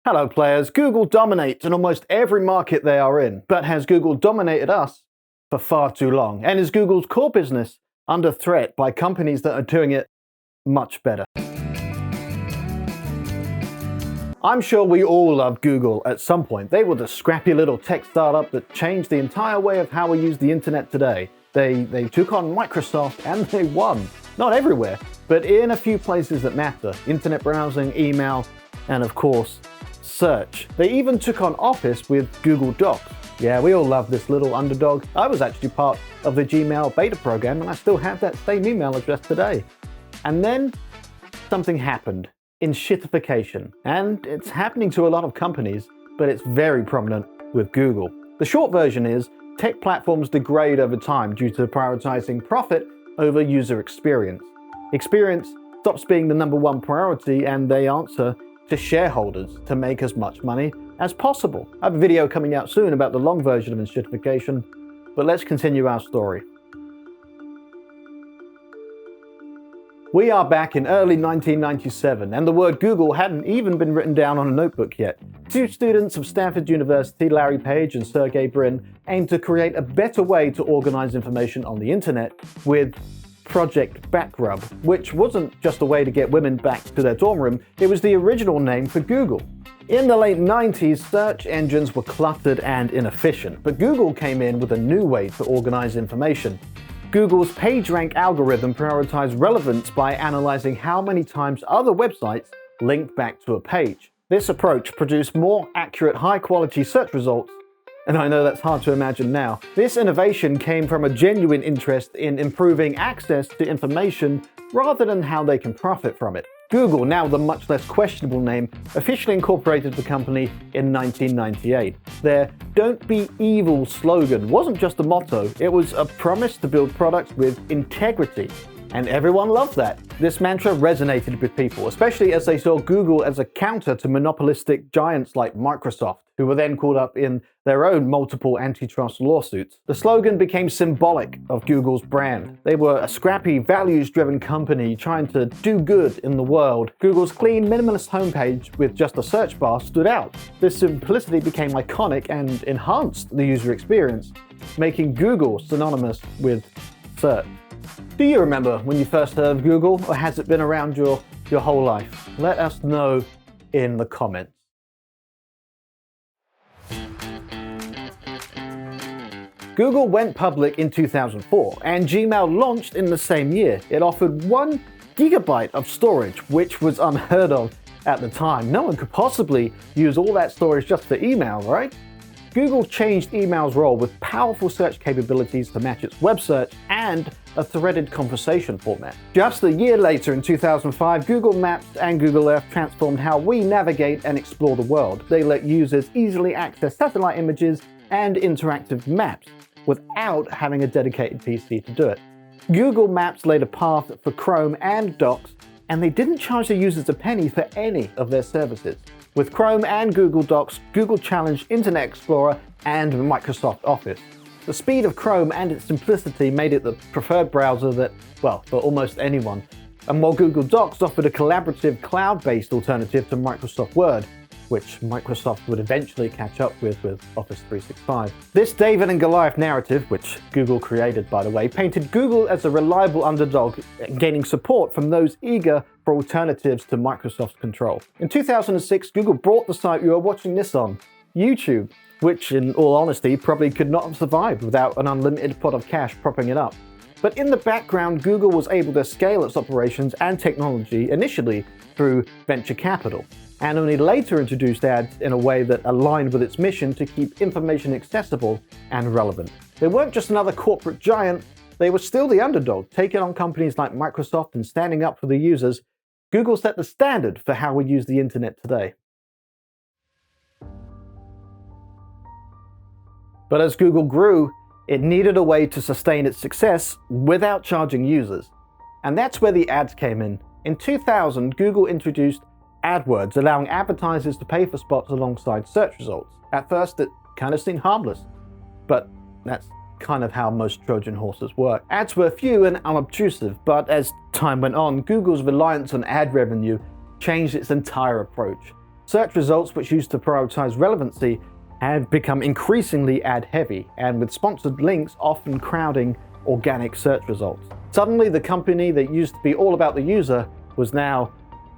Hello players, Google dominates in almost every market they are in, but has Google dominated us for far too long? And is Google's core business under threat by companies that are doing it much better? I'm sure we all love Google at some point. They were the scrappy little tech startup that changed the entire way of how we use the internet today. They took on Microsoft and they won. Not everywhere, but in a few places that matter. Internet browsing, email, and of course, search. They even took on Office with Google Docs. Yeah, we all love this little underdog. I was actually part of the Gmail beta program and I still have that same email address today. And then something happened. Enshittification. And it's happening to a lot of companies, but it's very prominent with Google. The short version is tech platforms degrade over time due to prioritizing profit over user experience. Experience stops being the number one priority and they answer to shareholders to make as much money as possible. I have a video coming out soon about the long version of enshittification, but let's continue our story. We are back in early 1997, and the word Google hadn't even been written down on a notebook yet. Two students of Stanford University, Larry Page and Sergey Brin, aimed to create a better way to organize information on the internet with Project Backrub, which wasn't just a way to get women back to their dorm room, it was the original name for Google. In the late 90s, search engines were cluttered and inefficient, but Google came in with a new way to organize information. Google's PageRank algorithm prioritized relevance by analyzing how many times other websites linked back to a page. This approach produced more accurate, high-quality search results, and I know that's hard to imagine now. This innovation came from a genuine interest in improving access to information rather than how they can profit from it. Google, now the much less questionable name, officially incorporated the company in 1998. Their "Don't Be Evil" slogan wasn't just a motto, it was a promise to build products with integrity. And everyone loved that. This mantra resonated with people, especially as they saw Google as a counter to monopolistic giants like Microsoft, who were then caught up in their own multiple antitrust lawsuits. The slogan became symbolic of Google's brand. They were a scrappy, values-driven company trying to do good in the world. Google's clean, minimalist homepage with just a search bar stood out. This simplicity became iconic and enhanced the user experience, making Google synonymous with search. Do you remember when you first heard of Google, or has it been around your whole life? Let us know in the comments. Google went public in 2004, and Gmail launched in the same year. It offered 1 gigabyte of storage, which was unheard of at the time. No one could possibly use all that storage just for email, right? Google changed email's role with powerful search capabilities to match its web search and a threaded conversation format. Just a year later, in 2005, Google Maps and Google Earth transformed how we navigate and explore the world. They let users easily access satellite images and interactive maps without having a dedicated PC to do it. Google Maps laid a path for Chrome and Docs, and they didn't charge their users a penny for any of their services. With Chrome and Google Docs, Google challenged Internet Explorer and Microsoft Office. The speed of Chrome and its simplicity made it the preferred browser for almost anyone. And while Google Docs offered a collaborative cloud-based alternative to Microsoft Word, which Microsoft would eventually catch up with Office 365. This David and Goliath narrative, which Google created by the way, painted Google as a reliable underdog, gaining support from those eager for alternatives to Microsoft's control. In 2006, Google brought the site you are watching this on, YouTube, which in all honesty probably could not have survived without an unlimited pot of cash propping it up. But in the background, Google was able to scale its operations and technology initially through venture capital, and only later introduced ads in a way that aligned with its mission to keep information accessible and relevant. They weren't just another corporate giant, they were still the underdog, taking on companies like Microsoft and standing up for the users. Google set the standard for how we use the internet today. But as Google grew, it needed a way to sustain its success without charging users. And that's where the ads came in. In 2000, Google introduced AdWords, allowing advertisers to pay for spots alongside search results. At first, it kind of seemed harmless, but that's kind of how most Trojan horses work. Ads were few and unobtrusive, but as time went on, Google's reliance on ad revenue changed its entire approach. Search results, which used to prioritize relevancy, had become increasingly ad-heavy, and with sponsored links often crowding organic search results. Suddenly, the company that used to be all about the user was now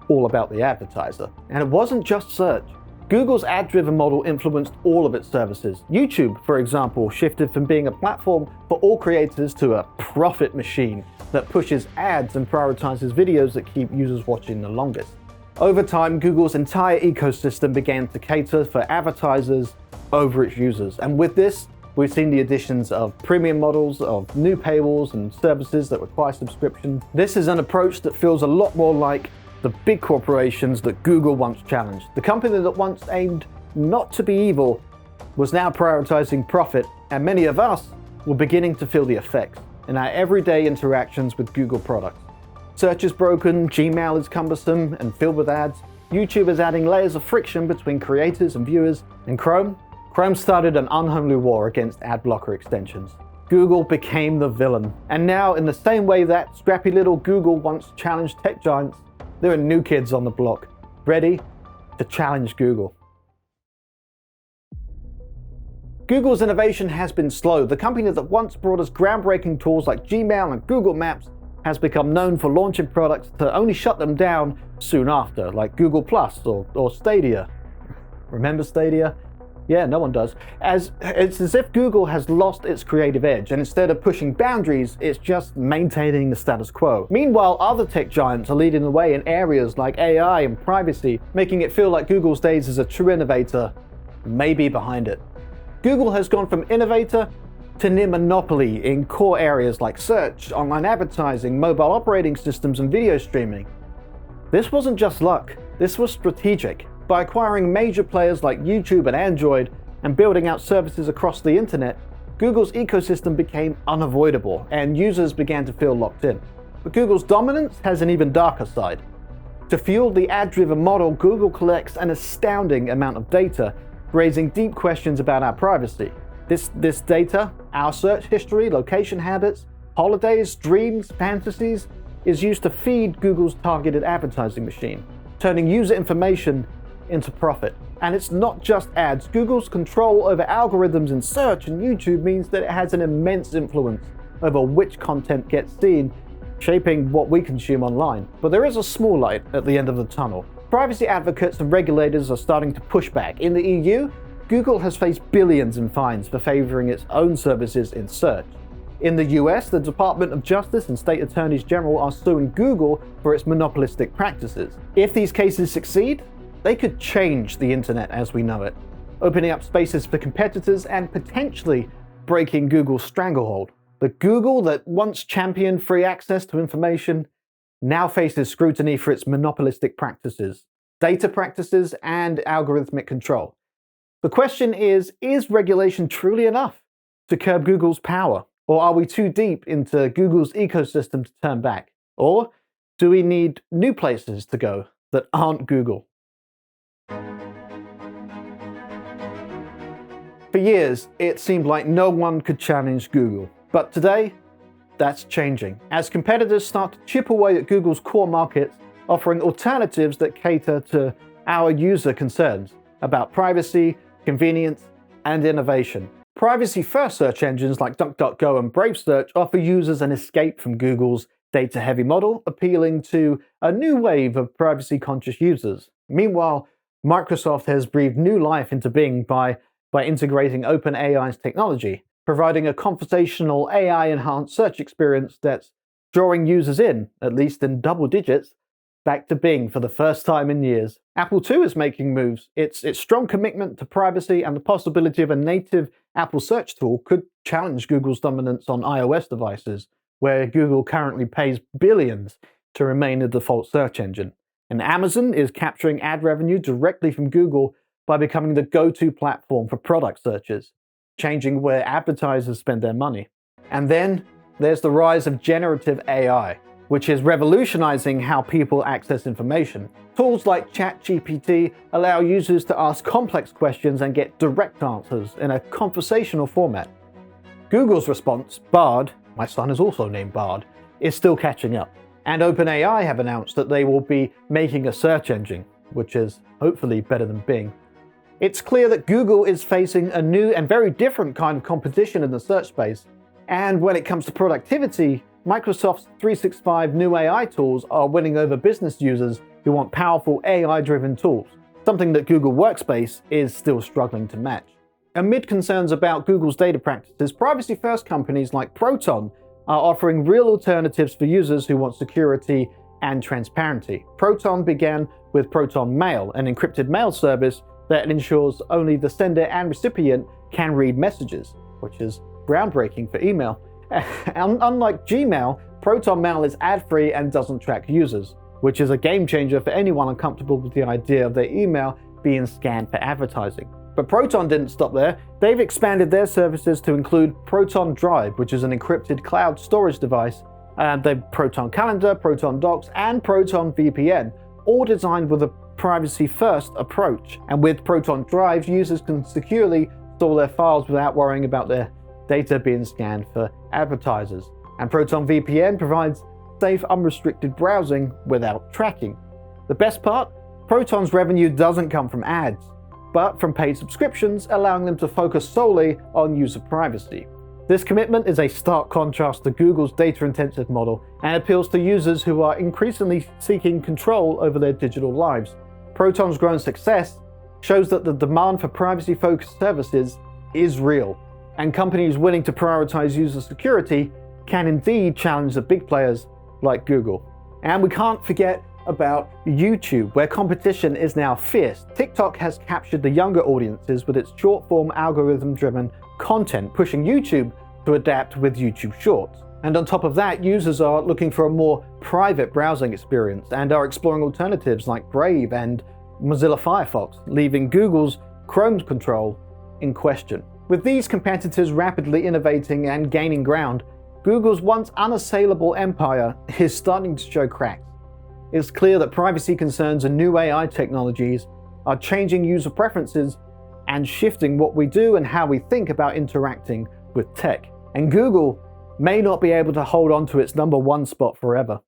all about the advertiser. And it wasn't just search. Google's ad-driven model influenced all of its services. YouTube, for example, shifted from being a platform for all creators to a profit machine that pushes ads and prioritizes videos that keep users watching the longest. Over time, Google's entire ecosystem began to cater for advertisers over its users. And with this, we've seen the additions of premium models, of new paywalls and services that require subscription. This is an approach that feels a lot more like the big corporations that Google once challenged. The company that once aimed not to be evil was now prioritizing profit, and many of us were beginning to feel the effects in our everyday interactions with Google products. Search is broken, Gmail is cumbersome and filled with ads, YouTube is adding layers of friction between creators and viewers, and Chrome started an unholy war against ad blocker extensions. Google became the villain. And now, in the same way that scrappy little Google once challenged tech giants, there are new kids on the block, ready to challenge Google. Google's innovation has been slow. The company that once brought us groundbreaking tools like Gmail and Google Maps has become known for launching products to only shut them down soon after, like Google Plus or Stadia. Remember Stadia? Yeah, no one does. It's as if Google has lost its creative edge, and instead of pushing boundaries, it's just maintaining the status quo. Meanwhile, other tech giants are leading the way in areas like AI and privacy, making it feel like Google's days as a true innovator may be behind it. Google has gone from innovator to near monopoly in core areas like search, online advertising, mobile operating systems, and video streaming. This wasn't just luck, this was strategic. By acquiring major players like YouTube and Android and building out services across the internet, Google's ecosystem became unavoidable and users began to feel locked in. But Google's dominance has an even darker side. To fuel the ad-driven model, Google collects an astounding amount of data, raising deep questions about our privacy. This data, our search history, location habits, holidays, dreams, fantasies, is used to feed Google's targeted advertising machine, turning user information into profit. And it's not just ads. Google's control over algorithms in search and YouTube means that it has an immense influence over which content gets seen, shaping what we consume online. But there is a small light at the end of the tunnel. Privacy advocates and regulators are starting to push back. In the EU, Google has faced billions in fines for favoring its own services in search. In the US, the Department of Justice and state attorneys general are suing Google for its monopolistic practices. If these cases succeed, they could change the internet as we know it, opening up spaces for competitors and potentially breaking Google's stranglehold. The Google that once championed free access to information now faces scrutiny for its monopolistic practices, data practices, and algorithmic control. The question is regulation truly enough to curb Google's power? Or are we too deep into Google's ecosystem to turn back? Or do we need new places to go that aren't Google? For years, it seemed like no one could challenge Google. But today, that's changing. As competitors start to chip away at Google's core markets, offering alternatives that cater to our user concerns about privacy, convenience, and innovation. Privacy-first search engines like DuckDuckGo and Brave Search offer users an escape from Google's data-heavy model, appealing to a new wave of privacy-conscious users. Meanwhile, Microsoft has breathed new life into Bing by integrating OpenAI's technology, providing a conversational AI-enhanced search experience that's drawing users in, at least in double digits, back to Bing for the first time in years. Apple too is making moves. Its strong commitment to privacy and the possibility of a native Apple search tool could challenge Google's dominance on iOS devices, where Google currently pays billions to remain the default search engine. And Amazon is capturing ad revenue directly from Google by becoming the go-to platform for product searches, changing where advertisers spend their money. And then there's the rise of generative AI, which is revolutionizing how people access information. Tools like ChatGPT allow users to ask complex questions and get direct answers in a conversational format. Google's response, Bard, my son is also named Bard, is still catching up. And OpenAI have announced that they will be making a search engine. which is hopefully better than Bing. It's clear that Google is facing a new and very different kind of competition in the search space. And when it comes to productivity, Microsoft's 365 new AI tools are winning over business users who want powerful AI-driven tools, something that Google Workspace is still struggling to match. Amid concerns about Google's data practices, privacy-first companies like Proton are offering real alternatives for users who want security and transparency. Proton began with Proton Mail, an encrypted mail service that ensures only the sender and recipient can read messages, which is groundbreaking for email. Unlike Gmail, Proton Mail is ad-free and doesn't track users, which is a game changer for anyone uncomfortable with the idea of their email being scanned for advertising. But Proton didn't stop there. They've expanded their services to include Proton Drive, which is an encrypted cloud storage device, and they've Proton Calendar, Proton Docs, and Proton VPN, all designed with a privacy-first approach. And with Proton Drive, users can securely store their files without worrying about their data being scanned for advertisers. And Proton VPN provides safe, unrestricted browsing without tracking. The best part? Proton's revenue doesn't come from ads, but from paid subscriptions, allowing them to focus solely on user privacy. This commitment is a stark contrast to Google's data-intensive model and appeals to users who are increasingly seeking control over their digital lives. Proton's growing success shows that the demand for privacy-focused services is real, and companies willing to prioritize user security can indeed challenge the big players like Google. And we can't forget about YouTube, where competition is now fierce. TikTok has captured the younger audiences with its short-form algorithm-driven content, pushing YouTube to adapt with YouTube Shorts. And on top of that, users are looking for a more private browsing experience and are exploring alternatives like Brave and Mozilla Firefox, leaving Google's Chrome control in question. With these competitors rapidly innovating and gaining ground, Google's once unassailable empire is starting to show cracks. It's clear that privacy concerns and new AI technologies are changing user preferences and shifting what we do and how we think about interacting with tech. And Google may not be able to hold on to its #1 spot forever.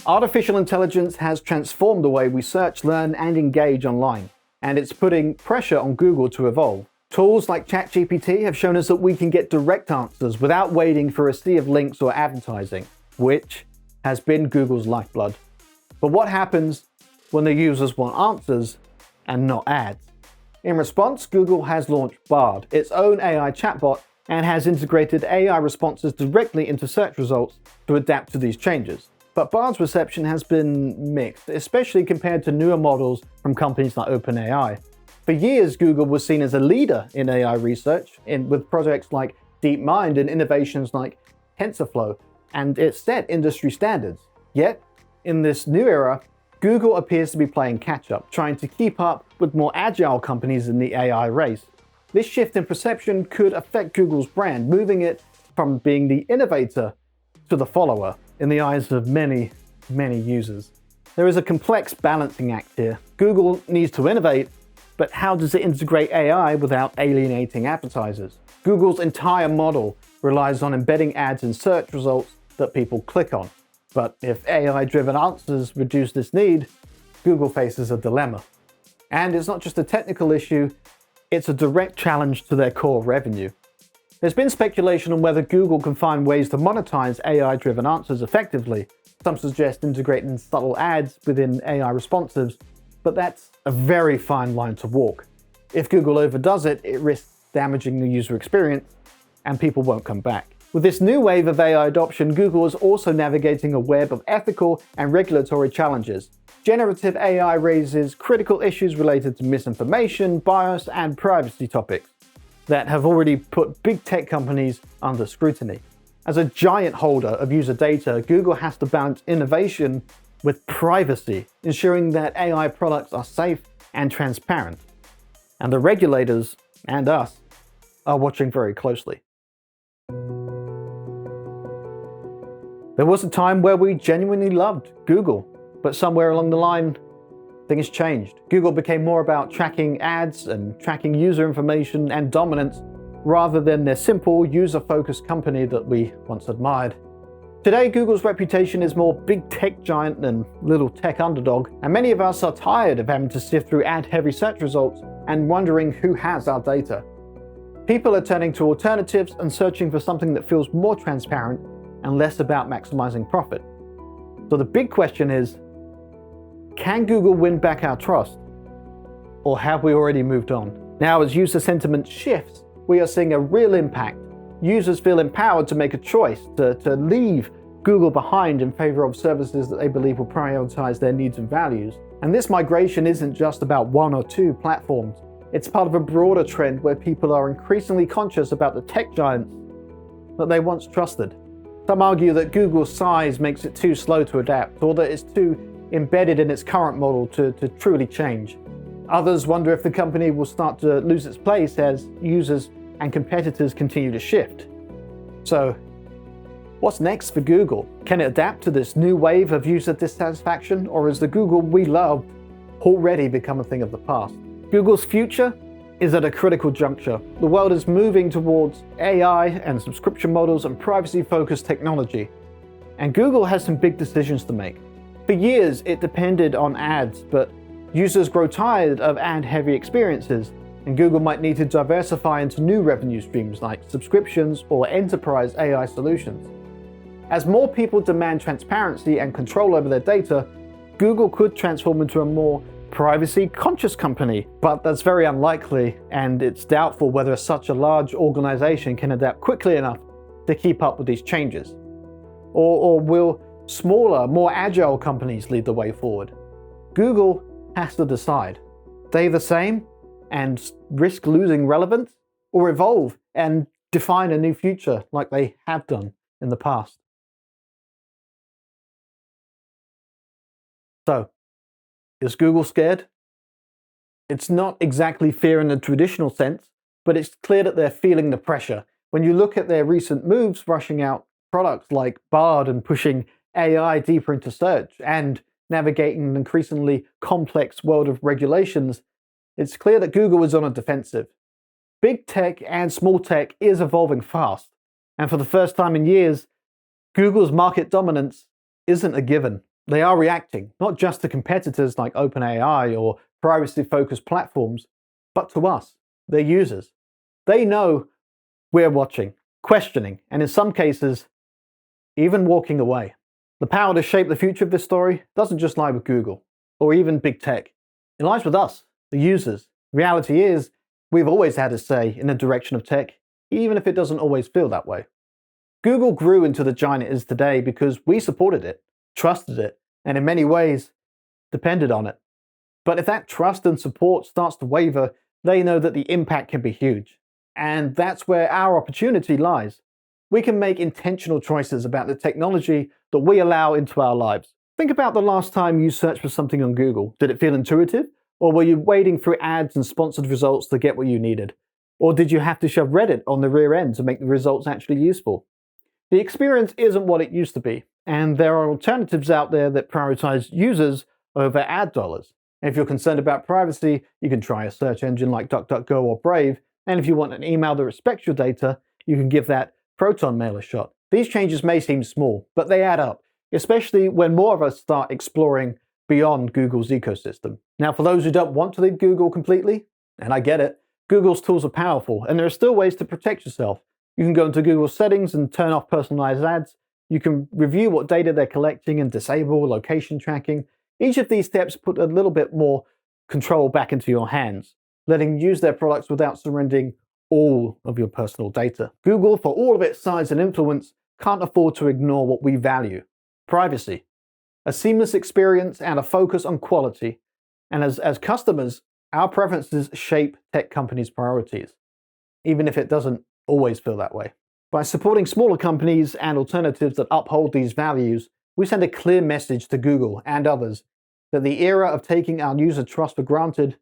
Artificial intelligence has transformed the way we search, learn, and engage online, and it's putting pressure on Google to evolve. Tools like ChatGPT have shown us that we can get direct answers without waiting for a sea of links or advertising, which has been Google's lifeblood. But what happens when the users want answers and not ads? In response, Google has launched Bard, its own AI chatbot, and has integrated AI responses directly into search results to adapt to these changes. But Bard's reception has been mixed, especially compared to newer models from companies like OpenAI. For years, Google was seen as a leader in AI research, with projects like DeepMind and innovations like TensorFlow, and it set industry standards. Yet, in this new era, Google appears to be playing catch-up, trying to keep up with more agile companies in the AI race. This shift in perception could affect Google's brand, moving it from being the innovator to the follower in the eyes of many, many users. There is a complex balancing act here. Google needs to innovate, but how does it integrate AI without alienating advertisers? Google's entire model relies on embedding ads in search results that people click on. But if AI-driven answers reduce this need, Google faces a dilemma. And it's not just a technical issue, it's a direct challenge to their core revenue. There's been speculation on whether Google can find ways to monetize AI-driven answers effectively. Some suggest integrating subtle ads within AI responsives, but that's a very fine line to walk. If Google overdoes it, it risks damaging the user experience, and people won't come back. With this new wave of AI adoption, Google is also navigating a web of ethical and regulatory challenges. Generative AI raises critical issues related to misinformation, bias, and privacy topics that have already put big tech companies under scrutiny. As a giant holder of user data, Google has to balance innovation with privacy, ensuring that AI products are safe and transparent. And the regulators, and us, are watching very closely. There was a time where we genuinely loved Google, but somewhere along the line, things changed. Google became more about tracking ads and tracking user information and dominance rather than their simple, user-focused company that we once admired. Today, Google's reputation is more big tech giant than little tech underdog, and many of us are tired of having to sift through ad-heavy search results and wondering who has our data. People are turning to alternatives and searching for something that feels more transparent and less about maximizing profit. So the big question is, can Google win back our trust? Or have we already moved on? Now, as user sentiment shifts, we are seeing a real impact. Users feel empowered to make a choice, to leave Google behind in favor of services that they believe will prioritize their needs and values. And this migration isn't just about one or two platforms. It's part of a broader trend where people are increasingly conscious about the tech giants that they once trusted. Some argue that Google's size makes it too slow to adapt, or that it's too embedded in its current model to truly change. Others wonder if the company will start to lose its place as users and competitors continue to shift. So, what's next for Google? Can it adapt to this new wave of user dissatisfaction, or has the Google we loved already become a thing of the past? Google's future is at a critical juncture. The world is moving towards AI and subscription models and privacy-focused technology, and Google has some big decisions to make. For years, it depended on ads, but users grow tired of ad-heavy experiences, and Google might need to diversify into new revenue streams like subscriptions or enterprise AI solutions. As more people demand transparency and control over their data, Google could transform into a more privacy-conscious company, but that's very unlikely, and it's doubtful whether such a large organization can adapt quickly enough to keep up with these changes. Or will smaller, more agile companies lead the way forward? Google has to decide. Stay the same and risk losing relevance, or evolve and define a new future like they have done in the past. So, is Google scared? It's not exactly fear in the traditional sense, but it's clear that they're feeling the pressure. When you look at their recent moves, rushing out products like Bard and pushing AI deeper into search and navigating an increasingly complex world of regulations, it's clear that Google is on a defensive. Big tech and small tech is evolving fast, and for the first time in years, Google's market dominance isn't a given. They are reacting, not just to competitors like OpenAI or privacy-focused platforms, but to us, their users. They know we're watching, questioning, and in some cases, even walking away. The power to shape the future of this story doesn't just lie with Google, or even big tech. It lies with us, the users. Reality is, we've always had a say in the direction of tech, even if it doesn't always feel that way. Google grew into the giant it is today because we supported it, trusted it, and in many ways, depended on it. But if that trust and support starts to waver, they know that the impact can be huge. And that's where our opportunity lies. We can make intentional choices about the technology that we allow into our lives. Think about the last time you searched for something on Google. Did it feel intuitive? Or were you wading through ads and sponsored results to get what you needed? Or did you have to shove Reddit on the rear end to make the results actually useful? The experience isn't what it used to be, and there are alternatives out there that prioritize users over ad dollars. If you're concerned about privacy, you can try a search engine like DuckDuckGo or Brave, and if you want an email that respects your data, you can give that Proton Mail a shot. These changes may seem small, but they add up, especially when more of us start exploring beyond Google's ecosystem. Now, for those who don't want to leave Google completely, and I get it, Google's tools are powerful, and there are still ways to protect yourself. You can go into Google settings and turn off personalized ads. You can review what data they're collecting and disable location tracking. Each of these steps put a little bit more control back into your hands, letting you use their products without surrendering all of your personal data. Google, for all of its size and influence, can't afford to ignore what we value: privacy, a seamless experience, and a focus on quality. And as customers, our preferences shape tech companies' priorities, even if it doesn't always feel that way. By supporting smaller companies and alternatives that uphold these values, we send a clear message to Google and others that the era of taking our user trust for granted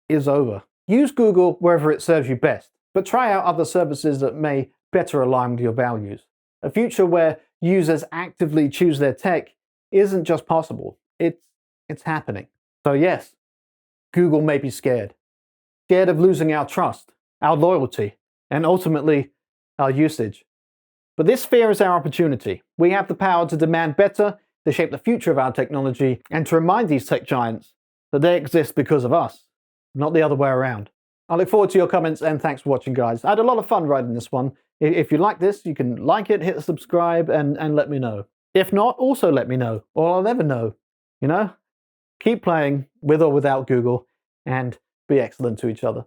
is over. Use Google wherever it serves you best, but try out other services that may better align with your values. A future where users actively choose their tech isn't just possible, it's happening. So yes, Google may be scared. Scared of losing our trust, our loyalty, and ultimately our usage. But this fear is our opportunity. We have the power to demand better, to shape the future of our technology, and to remind these tech giants that they exist because of us, not the other way around. I look forward to your comments, and thanks for watching, guys. I had a lot of fun writing this one. If you like this, you can like it, hit subscribe, and let me know. If not, also let me know, or I'll never know. You know? Keep playing with or without Google, and be excellent to each other.